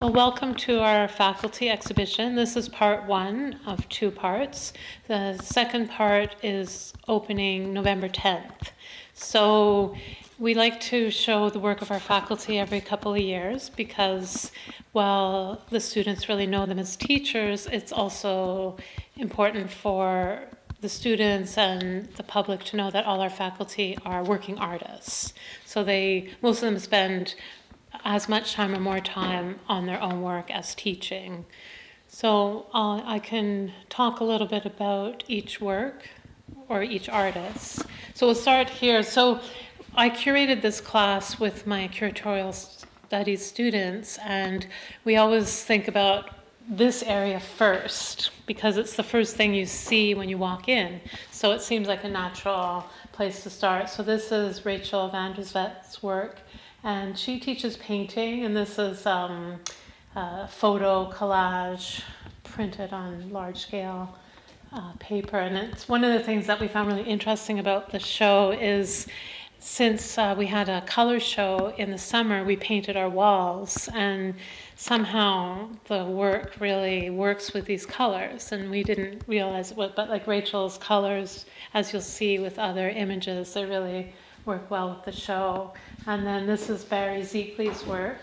Well, welcome to our faculty exhibition. This is part one of two parts. The second part is opening November 10th. So we like to show the work of our faculty every couple of years because while the students really know them as teachers, it's also important for the students and the public to know that all our faculty are working artists. So most of them spend as much time or more time on their own work as teaching. So I can talk a little bit about each work or each artist. So we'll start here. So I curated this class with my curatorial studies students, and we always think about this area first because it's the first thing you see when you walk in. So it seems like a natural place to start. So this is Rachel van der Vet's work. And she teaches painting, and this is photo collage printed on large-scale paper. And it's one of the things that we found really interesting about the show is since we had a color show in the summer, we painted our walls, and somehow the work really works with these colors, and we didn't realize it, but like Rachel's colors, as you'll see with other images, they really work well with the show. And then this is Barry Zeekley's work.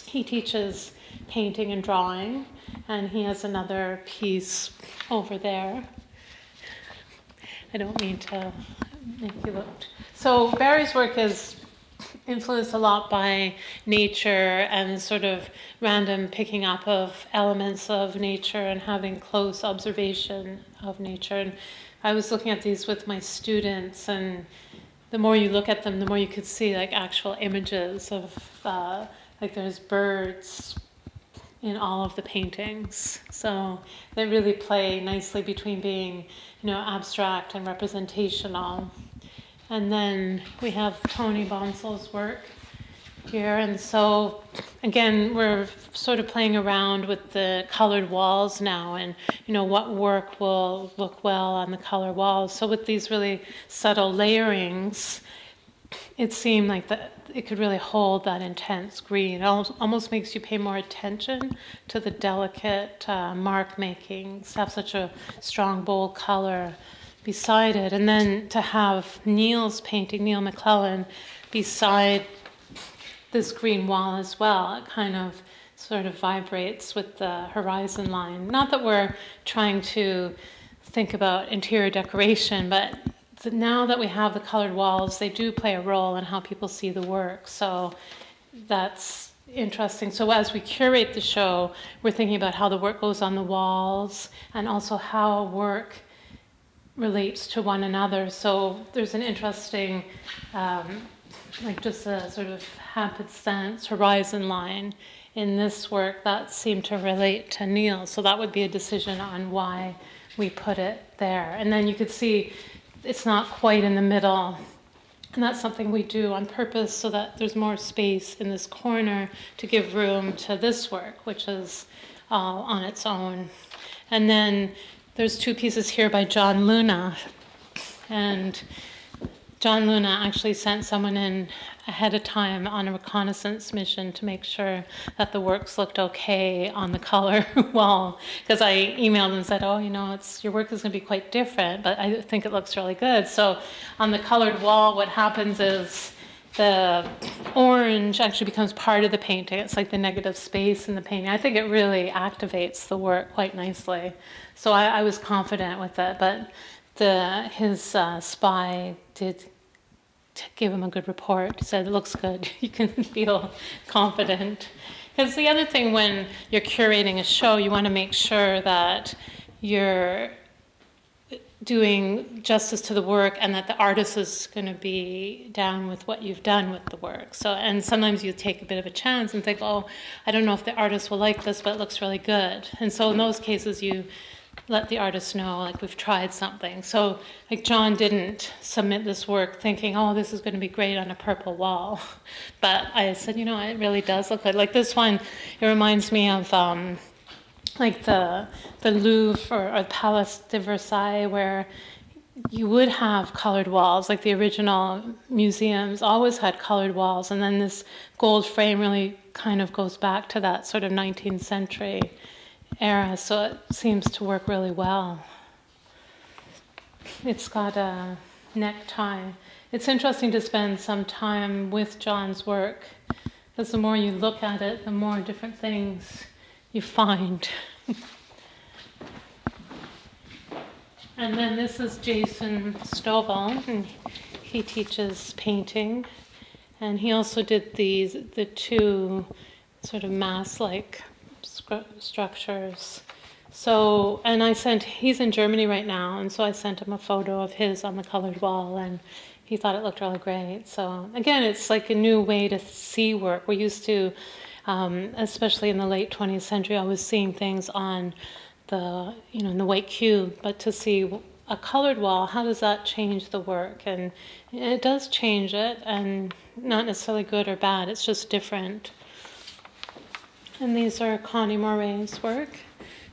He teaches painting and drawing, and he has another piece over there. I don't mean to make you look. So Barry's work is influenced a lot by nature and sort of random picking up of elements of nature and having close observation of nature. And I was looking at these with my students, and the more you look at them, the more you could see like actual images of like there's birds in all of the paintings. So they really play nicely between being, abstract and representational. And then we have Tony Bonsel's work here. And so again, we're sort of playing around with the colored walls now and, what work will look well on the color walls. So with these really subtle layerings, it seemed like it could really hold that intense green. It almost makes you pay more attention to the delicate mark makings, have such a strong, bold color beside it. And then to have Neil's painting, Neil McClellan, beside this green wall as well, it kind of sort of vibrates with the horizon line. Not that we're trying to think about interior decoration, but now that we have the colored walls, they do play a role in how people see the work. So that's interesting. So as we curate the show, we're thinking about how the work goes on the walls and also how work relates to one another. So there's an interesting like just a sort of happenstance horizon line in this work that seemed to relate to Neil. So that would be a decision on why we put it there. And then you could see it's not quite in the middle. And that's something we do on purpose so that there's more space in this corner to give room to this work, which is all on its own. And then there's two pieces here by John Luna. And John Luna actually sent someone in ahead of time on a reconnaissance mission to make sure that the works looked okay on the color wall. Because I emailed and said, your work is going to be quite different, but I think it looks really good. So on the colored wall, what happens is the orange actually becomes part of the painting. It's like the negative space in the painting. I think it really activates the work quite nicely. So I was confident with it, but his spy did give him a good report. He said, it looks good. You can feel confident. Because the other thing when you're curating a show, you want to make sure that you're doing justice to the work and that the artist is going to be down with what you've done with the work. So, and sometimes you take a bit of a chance and think, I don't know if the artist will like this, but it looks really good. And so in those cases, you let the artist know, like, we've tried something. So, like, John didn't submit this work thinking, this is going to be great on a purple wall. But I said, it really does look good. Like this one, it reminds me of, like, the Louvre or Palace de Versailles, where you would have colored walls. Like the original museums always had colored walls. And then this gold frame really kind of goes back to that sort of 19th century era, so it seems to work really well. It's got a necktie. It's interesting to spend some time with John's work, because the more you look at it, the more different things you find. And then this is Jason Stovall, and he teaches painting. And he also did the two sort of mass-like structures. So, and he's in Germany right now, and so I sent him a photo of his on the colored wall, and he thought it looked really great. So again, it's like a new way to see work. We're used to, especially in the late 20th century, I was seeing things on in the white cube, but to see a colored wall, how does that change the work? And it does change it, and not necessarily good or bad, it's just different. And these are Connie Moray's work.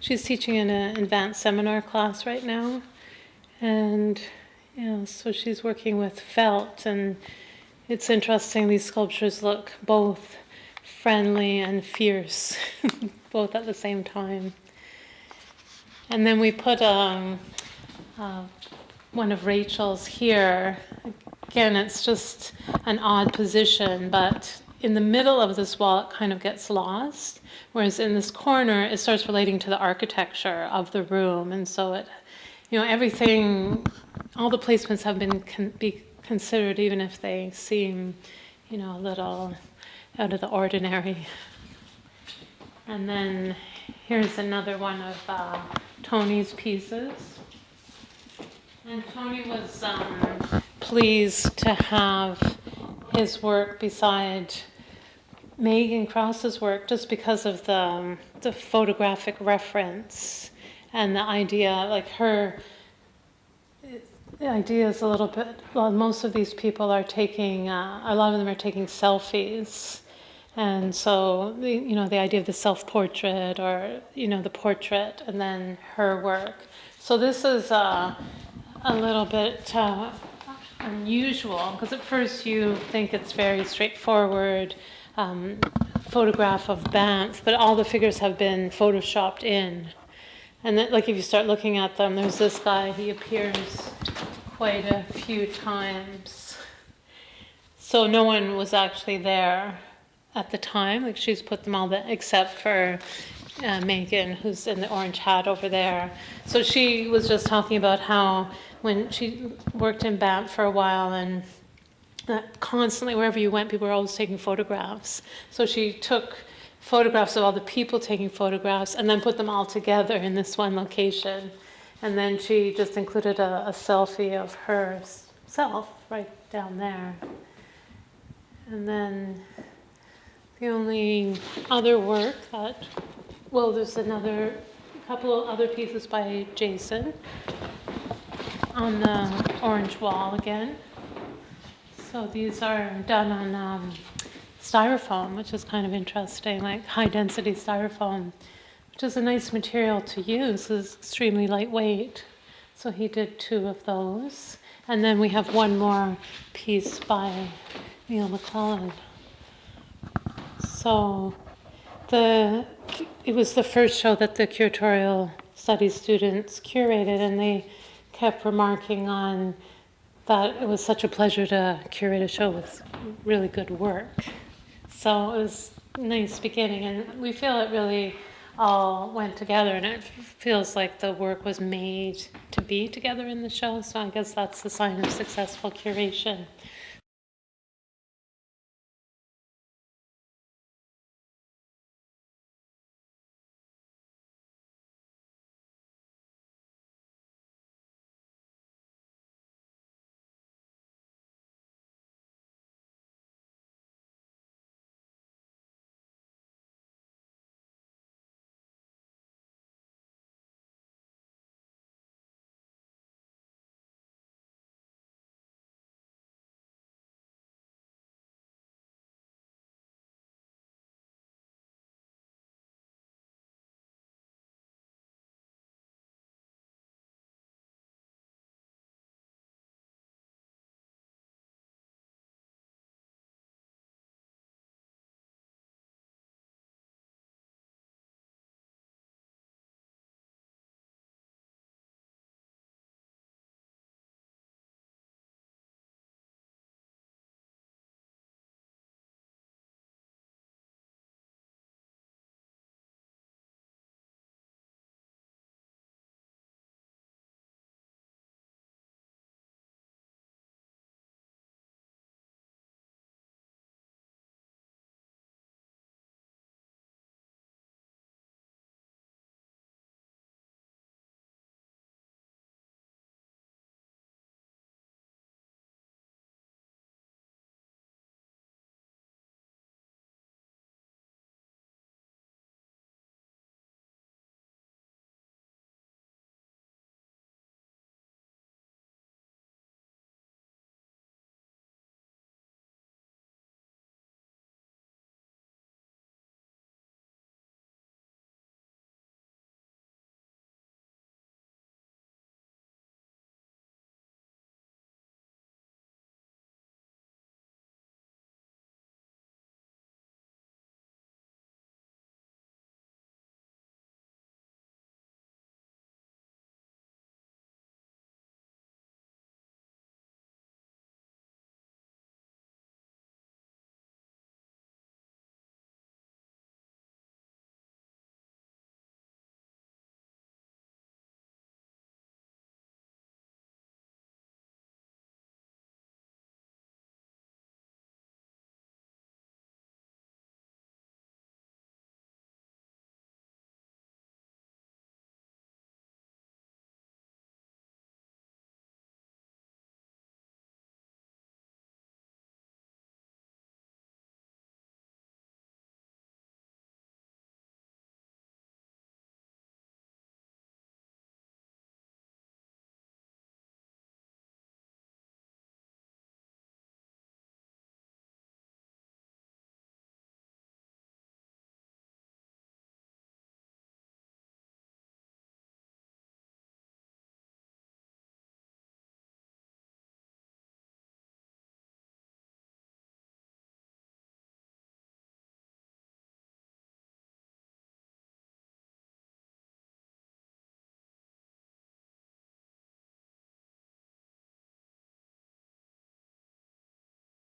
She's teaching in an advanced seminar class right now. And so she's working with felt, and it's interesting, these sculptures look both friendly and fierce, both at the same time. And then we put one of Rachel's here. Again, it's just an odd position, but in the middle of this wall, it kind of gets lost. Whereas in this corner, it starts relating to the architecture of the room. And so it, everything, all the placements have can be considered, even if they seem, a little out of the ordinary. And then here's another one of Tony's pieces. And Tony was pleased to have his work beside Megan Krause's work, just because of the photographic reference and the idea, like the idea is a little bit, well, most of these people are taking, a lot of them are taking selfies. And so, the idea of the self-portrait or, the portrait and then her work. So this is a little bit unusual, because at first you think it's very straightforward photograph of Banff, but all the figures have been photoshopped in. And then, like, if you start looking at them, there's this guy, he appears quite a few times. So no one was actually there at the time. Like, she's put them all there, except for Megan, who's in the orange hat over there. So she was just talking about how when she worked in Banff for a while, and constantly, wherever you went, people were always taking photographs. So she took photographs of all the people taking photographs and then put them all together in this one location. And then she just included a selfie of herself right down there. And then the only other work there's another couple of other pieces by Jason on the orange wall again. So these are done on styrofoam, which is kind of interesting, like high density styrofoam, which is a nice material to use. It's extremely lightweight. So he did 2 of those. And then we have one more piece by Neil McClellan. So it was the first show that the curatorial studies students curated, and they kept remarking on that it was such a pleasure to curate a show with really good work. So it was a nice beginning, and we feel it really all went together, and it feels like the work was made to be together in the show, so I guess that's the sign of successful curation.